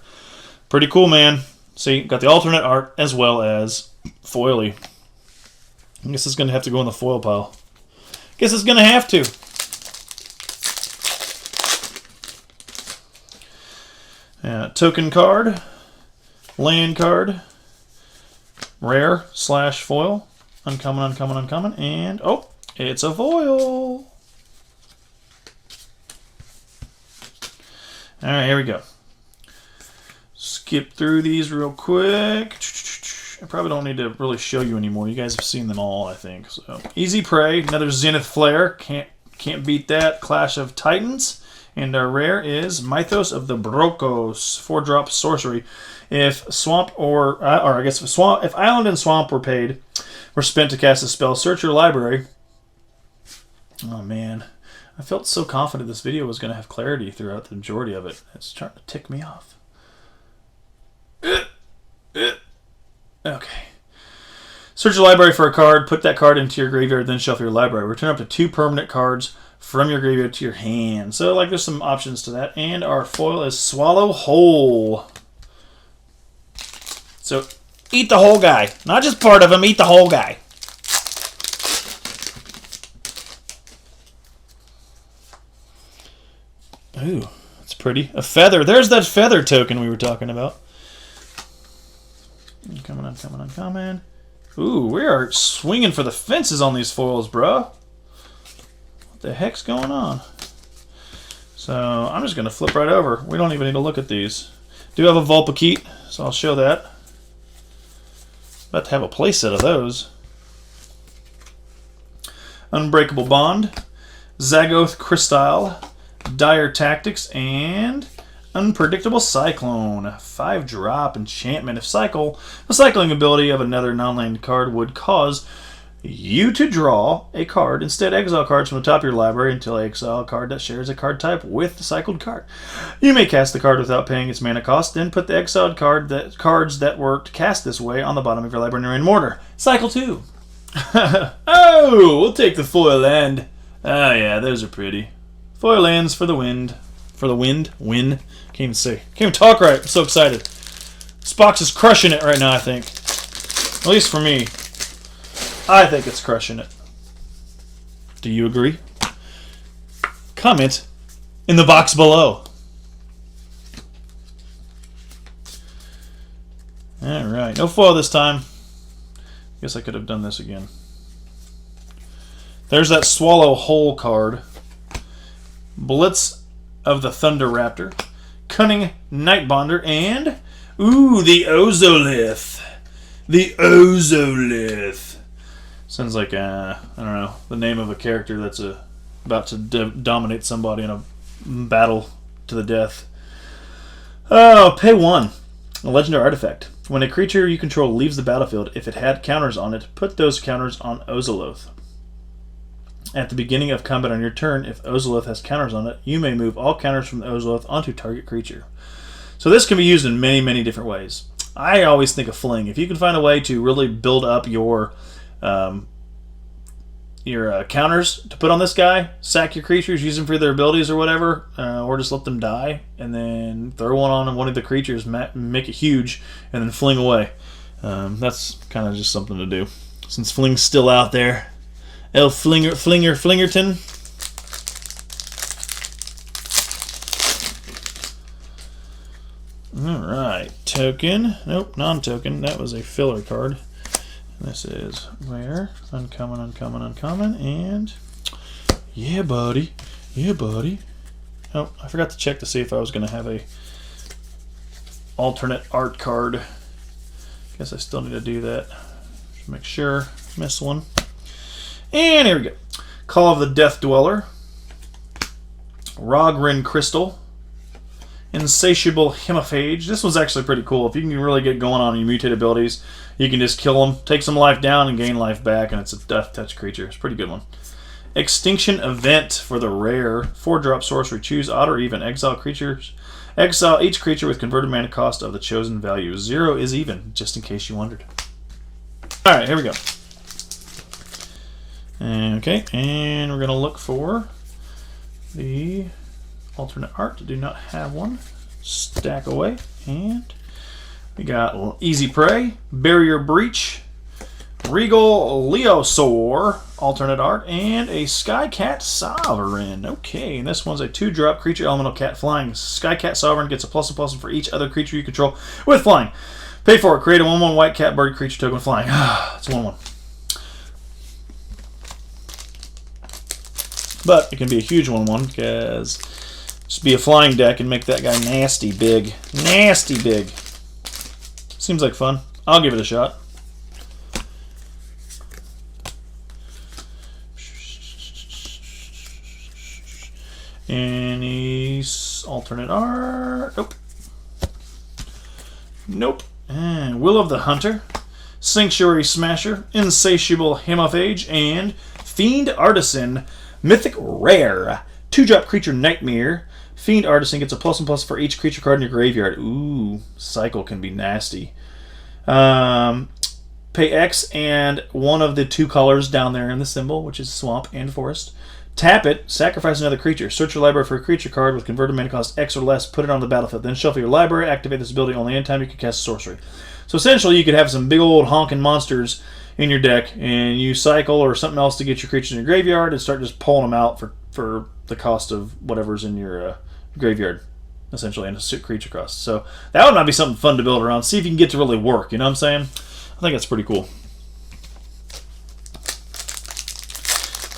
Pretty cool, man. See, got the alternate art as well as foily. I guess it's going to have to go in the foil pile. Guess it's going to have to. Token card, land card, rare / foil, uncommon, and oh, it's a foil. All right, here we go. Skip through these real quick. I probably don't need to really show you anymore. You guys have seen them all, I think. So Easy Prey, another Zenith Flare. Can't beat that. Clash of Titans. And our rare is Mythos of the Brokos, 4-drop sorcery. If swamp if island and swamp were spent to cast a spell, search your library. Oh man, I felt so confident this video was going to have clarity throughout the majority of it. It's starting to tick me off. Okay. Search your library for a card, put that card into your graveyard, then shuffle your library. Return up to 2 permanent cards from your graveyard to your hand. So, like, there's some options to that. And our foil is Swallow Whole. So, eat the whole guy. Not just part of him, eat the whole guy. Ooh, that's pretty. A feather. There's that feather token we were talking about. Coming. Ooh, we are swinging for the fences on these foils, bro. What the heck's going on? So I'm just going to flip right over. We don't even need to look at these. Do have a Vulpikeet, so I'll show that. About to have a playset of those. Unbreakable Bond, Zagoth Crystile, Dire Tactics, and Unpredictable Cyclone. 5-drop enchantment. If the cycling ability of another non-land card would cause you to draw a card, instead exile cards from the top of your library until exile a card that shares a card type with the cycled card. You may cast the card without paying its mana cost, then put the exiled cards that were cast this way on the bottom of your library in random order. Cycle 2. Oh, we'll take the foil land. Oh yeah, those are pretty. Foil lands for the wind. For the wind? Win? Can't even say. Can't even talk right. I'm so excited. Spox is crushing it right now, I think. At least for me. I think it's crushing it. Do you agree? Comment in the box below. Alright. No foil this time. Guess I could have done this again. There's that Swallow Hole card. Blitz of the Thunder Raptor. Cunning Nightbonder. And, ooh, the Ozolith. The Ozolith. Sounds like, I don't know, the name of a character that's about to dominate somebody in a battle to the death. Oh, pay 1. A legendary artifact. When a creature you control leaves the battlefield, if it had counters on it, put those counters on Ozolith. At the beginning of combat on your turn, if Ozolith has counters on it, you may move all counters from the Ozolith onto target creature. So this can be used in many, many different ways. I always think of Fling. If you can find a way to really build up your counters to put on this guy, sack your creatures, use them for their abilities or whatever, or just let them die, and then throw one on one of the creatures, make it huge, and then fling away. That's kind of just something to do. Since Fling's still out there. Flingerton. Alright, token. Nope, non-token. That was a filler card. This is rare, uncommon, and yeah, buddy. Oh, I forgot to check to see if I was going to have a alternate art card. Guess I still need to do that. Just make sure. Missed one. And here we go. Call of the Death Dweller. Rogrin Crystal. Insatiable Hemophage. This one's actually pretty cool. If you can really get going on your mutate abilities, you can just kill them, take some life down, and gain life back, and it's a death touch creature. It's a pretty good one. Extinction Event for the rare 4-drop sorcery. Choose odd or even. Exile creatures. Exile each creature with converted mana cost of the chosen value. 0 is even, just in case you wondered. Alright, here we go. Okay, and we're going to look for the alternate art. Do not have one. Stack away. And we got Easy Prey, Barrier Breach, Regal Leosaur, alternate art, and a Skycat Sovereign. Okay, and this one's a 2-drop creature elemental cat flying. Skycat Sovereign gets a +1/+1 for each other creature you control with flying. Pay for it. Create a 1/1 white cat bird creature token with flying. It's 1/1. But it can be a huge 1/1 because just be a flying deck and make that guy nasty big. Nasty big. Seems like fun. I'll give it a shot. Any alternate art? Nope. Nope. And Will of the Hunter, Sanctuary Smasher, Insatiable Hemophage, and Fiend Artisan, Mythic Rare. 2-drop creature Nightmare. Fiend Artisan gets a +1/+1 for each creature card in your graveyard. Ooh, cycle can be nasty. Pay X and one of the 2 colors down there in the symbol, which is swamp and forest. Tap it, sacrifice another creature. Search your library for a creature card with converted mana cost X or less, put it on the battlefield. Then shuffle your library, activate this ability only anytime you can cast a sorcery. So essentially you could have some big old honking monsters in your deck, and you cycle or something else to get your creatures in your graveyard and start just pulling them out for the cost of whatever's in your graveyard, essentially, and a creature cost. So that would not be something fun to build around. See if you can get to really work, you know what I'm saying? I think that's pretty cool.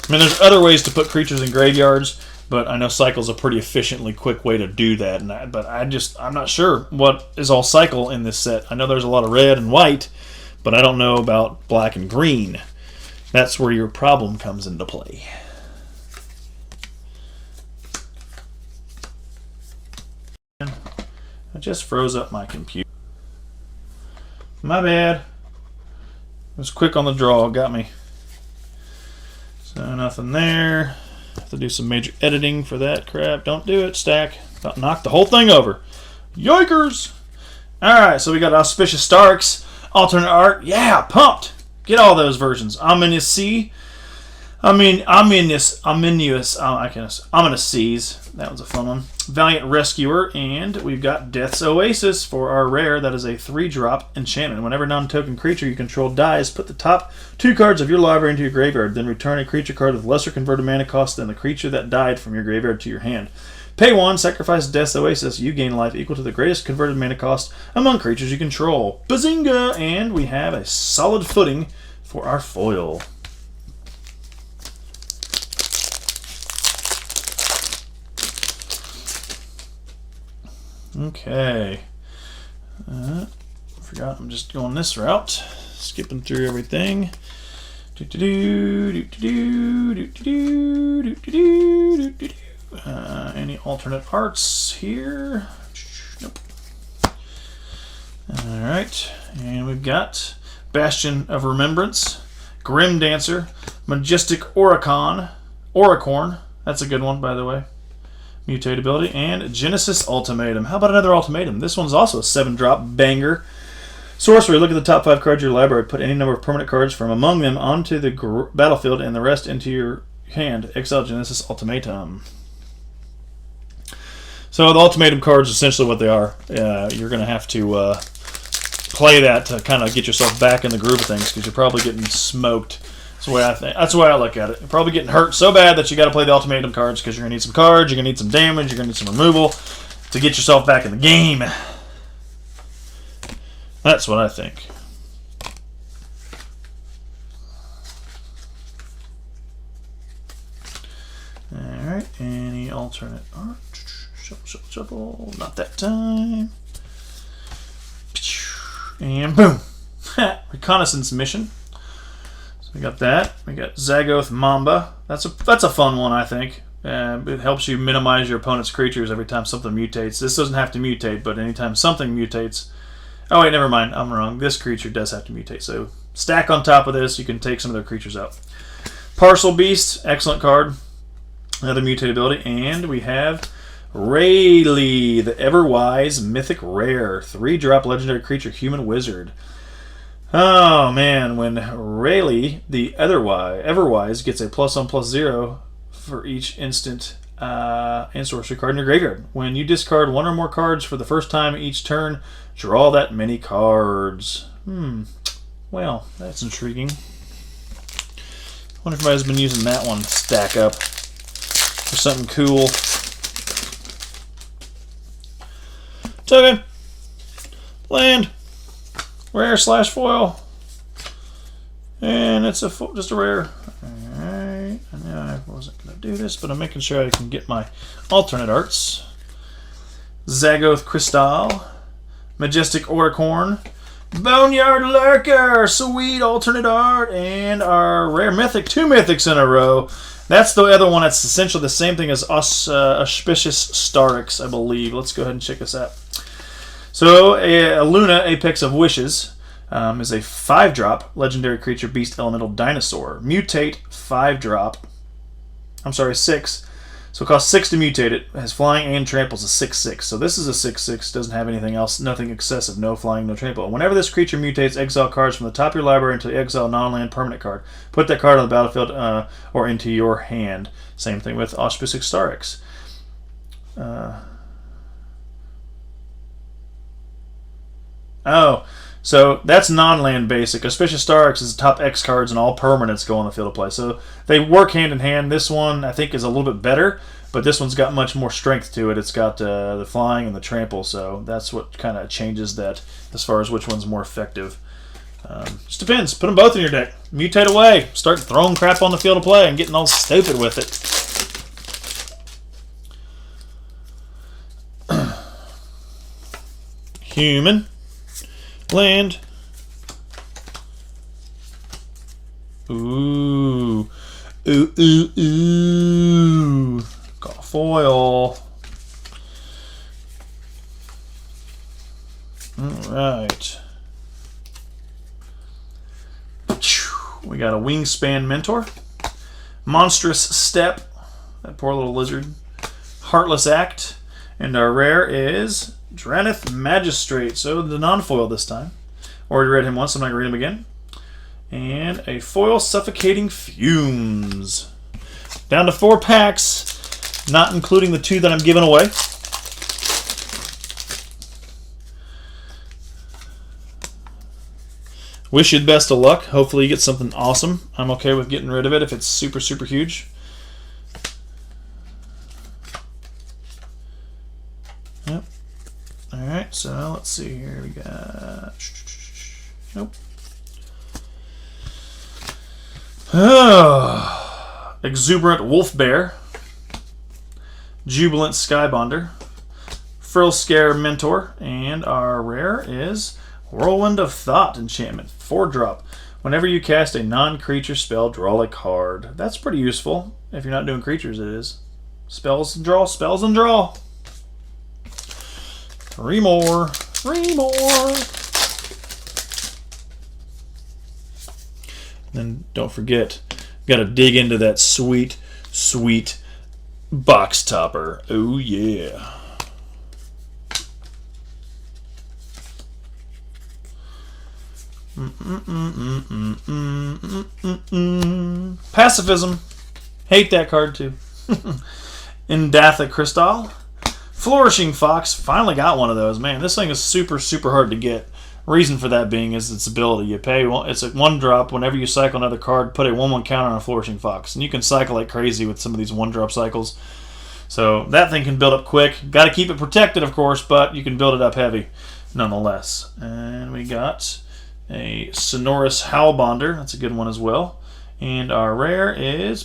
I mean, there's other ways to put creatures in graveyards, but I know cycle's a pretty efficiently quick way to do that. I'm not sure what is all cycle in this set. I know there's a lot of red and white, but I don't know about black and green. That's where your problem comes into play. I just froze up my computer. My bad. It was quick on the draw. Got me. So nothing there. Have to do some major editing for that crap. Don't do it, Stack. About knock the whole thing over. Yikers! Alright, so we got Auspicious Starks. Alternate art. Yeah, pumped! Get all those versions. Ominous Sea. Ominous Seas. That was a fun one. Valiant Rescuer, and we've got Death's Oasis for our rare. That is a 3-drop enchantment. Whenever non-token creature you control dies, put the top 2 cards of your library into your graveyard. Then return a creature card with lesser converted mana cost than the creature that died from your graveyard to your hand. Pay 1, sacrifice Death's Oasis. You gain life equal to the greatest converted mana cost among creatures you control. Bazinga! And we have a solid footing for our foil. Okay. Forgot I'm just going this route. Skipping through everything. Any alternate arts here? Nope. Alright. And we've got Bastion of Remembrance, Grim Dancer, Majestic Oracorn. That's a good one, by the way. Mutate ability. And Genesis Ultimatum. How about another Ultimatum? This one's also a 7-drop banger. Sorcery. Look at the top 5 cards of your library. Put any number of permanent cards from among them onto the battlefield and the rest into your hand. Exile Genesis Ultimatum. So the Ultimatum cards are essentially what they are. You're going to have to play that to kind of get yourself back in the groove of things, because you're probably getting smoked. That's the way I think. That's the way I look at it. You're probably getting hurt so bad that you got to play the Ultimatum cards, because you're going to need some cards, you're going to need some damage, you're going to need some removal to get yourself back in the game. That's what I think. Alright, any alternate art? Shuffle. Not that time. And boom! Reconnaissance mission. So we got that. We got Zagoth Mamba. That's a fun one, I think. It helps you minimize your opponent's creatures every time something mutates. This doesn't have to mutate, but anytime something mutates... Oh wait, never mind. I'm wrong. This creature does have to mutate. So stack on top of this, you can take some of their creatures out. Parcel Beast, excellent card. Another mutate ability. And we have Rayleigh, the Everwise Mythic Rare. 3-drop legendary creature, human wizard. Oh man, when Rayleigh, the Everwise, gets a +1/+0 for each instant and sorcery card in your graveyard. When you discard 1 or more cards for the first time each turn, draw that many cards. Well, that's intriguing. I wonder if anybody's been using that one stack up for something cool. Token. Land. Rare / foil. And it's just a rare. Alright. I know I wasn't going to do this, but I'm making sure I can get my alternate arts. Zagoth Crystal. Majestic Oracorn. Boneyard Lurker. Sweet alternate art. And our rare mythic. 2 mythics in a row. That's the other one that's essentially the same thing as Auspicious Starix, I believe. Let's go ahead and check this out. So, Luna, Apex of Wishes, is a 5-drop legendary creature, beast, elemental, dinosaur. Mutate, 5-drop. I'm sorry, 6. So it costs 6 to mutate it. It has flying and tramples, a 6/6. So this is a 6/6. Doesn't have anything else, nothing excessive. No flying, no trample. Whenever this creature mutates, exile cards from the top of your library into exile non-land permanent card. Put that card on the battlefield or into your hand. Same thing with Auspicious Starix. So that's non-land basic. Auspicious Starix is the top X cards and all permanents go on the field of play. So they work hand in hand. This one, I think, is a little bit better, but this one's got much more strength to it. It's got the flying and the trample, so that's what kind of changes that as far as which one's more effective. Just depends. Put them both in your deck. Mutate away. Start throwing crap on the field of play and getting all stupid with it. Human. Land. Ooh. Ooh, ooh, ooh. Got a foil. Alright. We got a Wingspan Mentor. Monstrous Step. That poor little lizard. Heartless Act. And our rare is Dranith Magistrate. So the non-foil this time. Already read him once, I'm not going to read him again. And a foil Suffocating Fumes. Down to 4 packs, not including the 2 that I'm giving away. Wish you the best of luck. Hopefully you get something awesome. I'm okay with getting rid of it if it's super, super huge. Yep. Alright, so let's see here. We got... Nope. Exuberant Wolf Bear. Jubilant Skybonder. Frill Scare Mentor, and our rare is Whirlwind of Thought enchantment, 4-drop. Whenever you cast a non-creature spell, draw a card. That's pretty useful. If you're not doing creatures, it is. Spells and draw, spells and draw. 3 more, 3 more. Then don't forget, got to dig into that sweet, sweet box topper. Oh yeah. Pacifism. Hate that card too. Indatha Crystal. Flourishing Fox. Finally got one of those. Man, this thing is super, super hard to get. Reason for that being is its ability. You pay it's a 1-drop. Whenever you cycle another card, put a 1/1 counter on a Flourishing Fox. And you can cycle like crazy with some of these 1-drop cycles. So that thing can build up quick. Got to keep it protected, of course, but you can build it up heavy nonetheless. And we got a Sonorous Howlbonder. That's a good one as well. And our rare is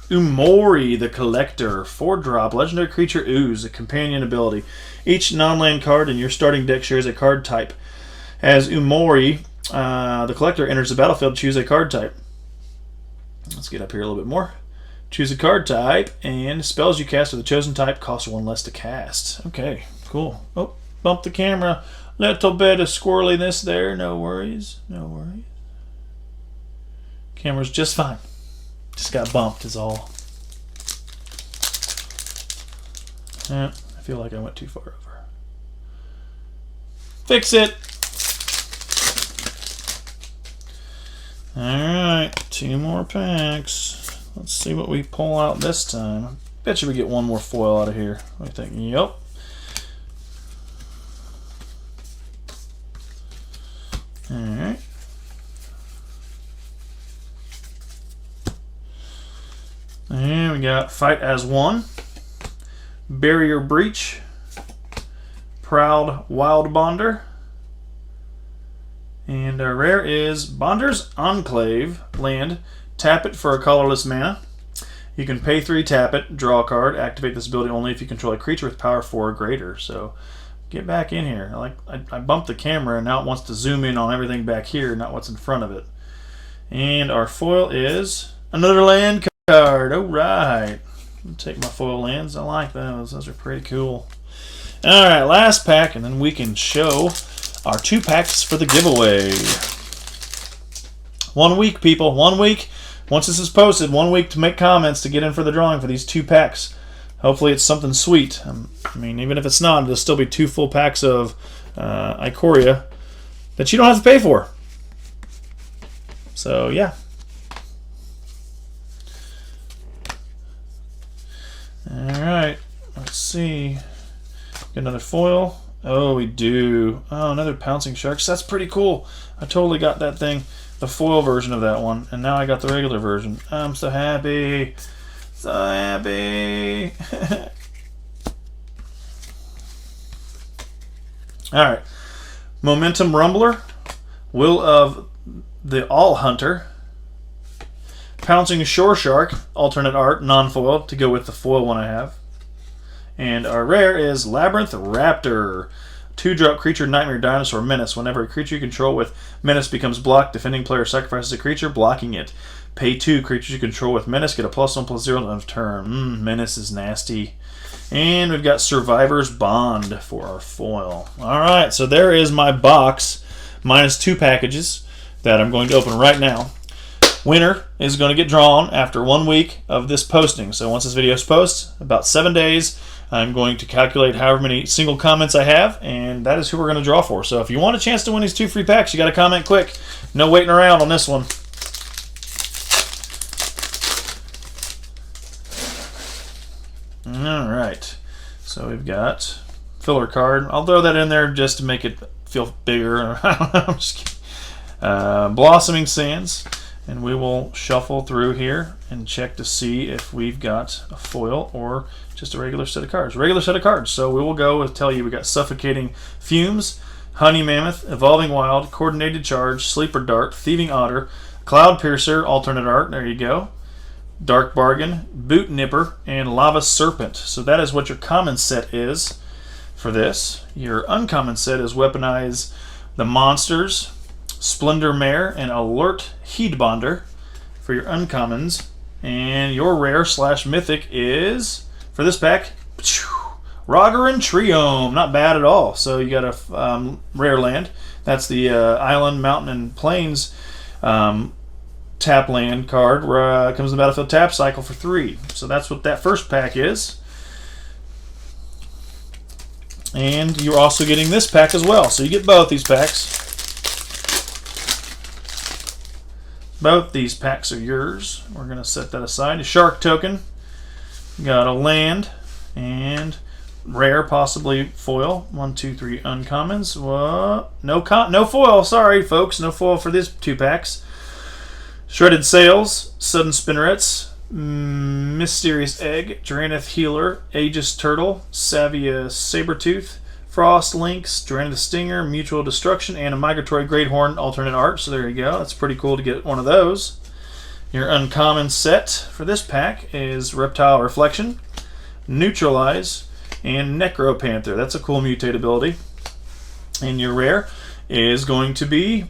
Umori the Collector. 4-drop. Legendary creature Ooze. A companion ability. Each non-land card in your starting deck shares a card type. As Umori, the Collector, enters the battlefield, choose a card type. Let's get up here a little bit more. Choose a card type, and spells you cast with the chosen type cost 1 less to cast. Okay, cool. Oh, bump the camera. Little bit of squirreliness there. No worries. No worries. Camera's just fine. Just got bumped is all. Yeah, I feel like I went too far over. Fix it. Alright, 2 more packs. Let's see what we pull out this time. I bet you we get 1 more foil out of here. What do you think? Yep. Alright. And we got Fight as One, Barrier Breach, Proud Wild Bonder, and our rare is Bonder's Enclave land. Tap it for a colorless mana. You can pay 3, tap it, draw a card, activate this ability only if you control a creature with power 4 or greater. So get back in here. I bumped the camera and now it wants to zoom in on everything back here, not what's in front of it. And our foil is another land card. Alright. Take my foil lands. I like those. Those are pretty cool. Alright, last pack, and then we can show our 2 packs for the giveaway. 1 week, people. 1 week. Once this is posted, 1 week to make comments to get in for the drawing for these 2 packs. Hopefully it's something sweet. I mean, even if it's not, there'll still be 2 full packs of Ikoria that you don't have to pay for. So, yeah. Alright, let's see. Get another foil. Oh, we do. Oh, another Pouncing Sharks. That's pretty cool. I totally got that thing, the foil version of that one, and now I got the regular version. I'm so happy. So happy. Alright. Momentum Rumbler. Will of the All Hunter. Pouncing Shore Shark, alternate art, non-foil, to go with the foil one I have. And our rare is Labyrinth Raptor. 2-drop creature, Nightmare Dinosaur, Menace. Whenever a creature you control with Menace becomes blocked, defending player sacrifices a creature, blocking it. Pay 2 creatures you control with Menace, get a +1/+0 on turn. Menace is nasty. And we've got Survivor's Bond for our foil. Alright, so there is my box, minus 2 packages that I'm going to open right now. Winner is going to get drawn after 1 week of this posting. So once this video is posted, about 7 days, I'm going to calculate however many single comments I have, and that is who we're going to draw for. So if you want a chance to win these 2 free packs, you got to comment quick. No waiting around on this one. All right. So we've got filler card. I'll throw that in there just to make it feel bigger. I don't know. I'm just kidding. Blossoming Sands. And we will shuffle through here and check to see if we've got a foil or just a regular set of cards. Regular set of cards. So we will go and tell you we got Suffocating Fumes, Honey Mammoth, Evolving Wild, Coordinated Charge, Sleeper Dart, Thieving Otter, Cloud Piercer, alternate art. There you go. Dark Bargain, Boot Nipper, and Lava Serpent. So that is what your common set is. For this, your uncommon set is Weaponize the Monsters, Splendor Mare, and Alert Heedbonder for your uncommons. And your rare / mythic is, for this pack, Roger and Triome. Not bad at all. So you got a rare land. That's the Island, Mountain, and Plains tap land card, where comes in the battlefield tap cycle for 3. So that's what that first pack is. And you're also getting this pack as well. So you get both these packs. Both these packs are yours. We're going to set that aside. A shark token. Got a land and rare, possibly foil. 1, 2, 3 uncommons. What? No foil. Sorry, folks. No foil for these 2 packs. Shredded Sails, Sudden Spinnerets, Mysterious Egg, Drannith Healer, Aegis Turtle, Savia Sabertooth, Frost Lynx, Drannith Stinger, Mutual Destruction, and a Migratory Greathorn alternate art. So there you go. That's pretty cool to get one of those. Your uncommon set for this pack is Reptile Reflection, Neutralize, and Necropanther. That's a cool mutate ability. And your rare is going to be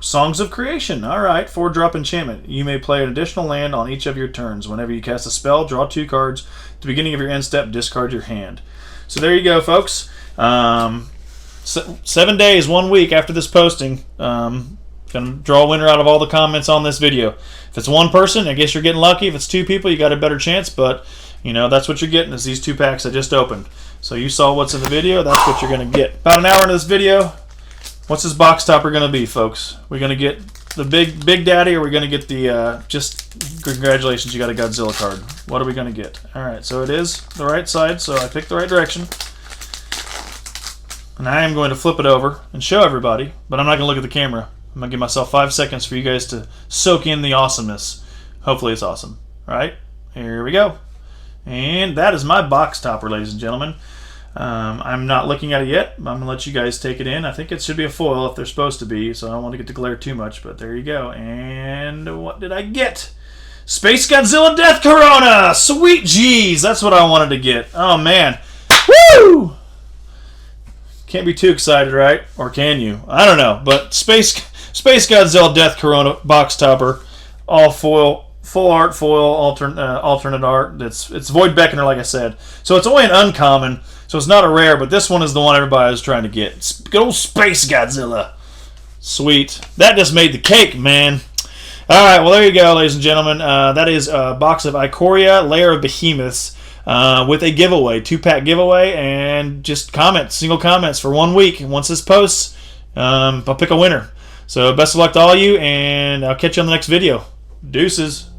Songs of Creation. Alright, 4-drop enchantment. You may play an additional land on each of your turns. Whenever you cast a spell, draw 2 cards. At the beginning of your end step, discard your hand. So there you go, folks. 7 days, 1 week after this posting. Gonna draw a winner out of all the comments on this video. If it's 1 person, I guess you're getting lucky. If it's 2 people, you got a better chance. But, you know, that's what you're getting is these 2 packs I just opened. So you saw what's in the video. That's what you're going to get. About an hour into this video. What's this box topper going to be, folks? We're going to get the big daddy, or we're going to get the, just congratulations, you got a Godzilla card. What are we going to get? All right, so it is the right side, so I picked the right direction. And I am going to flip it over and show everybody, but I'm not going to look at the camera. I'm going to give myself 5 seconds for you guys to soak in the awesomeness. Hopefully it's awesome. All right, here we go. And that is my box topper, ladies and gentlemen. I'm not looking at it yet. I'm going to let you guys take it in. I think it should be a foil if they're supposed to be, so I don't want to get to glare too much, but there you go. And what did I get? Space Godzilla Death Corona! Sweet G's! That's what I wanted to get. Oh, man. Woo! Can't be too excited, right? Or can you? I don't know, but Space Godzilla Death Corona box topper, all foil. Full art foil, alternate art. It's Void Beckoner, like I said. So it's only an uncommon, so it's not a rare, but this one is the one everybody is trying to get. It's good old Space Godzilla. Sweet. That just made the cake, man. All right, well, there you go, ladies and gentlemen. That is a box of Ikoria, Lair of Behemoths, with a giveaway, 2-pack giveaway, and just comments, single comments for 1 week. Once this posts, I'll pick a winner. So best of luck to all you, and I'll catch you on the next video. Deuces.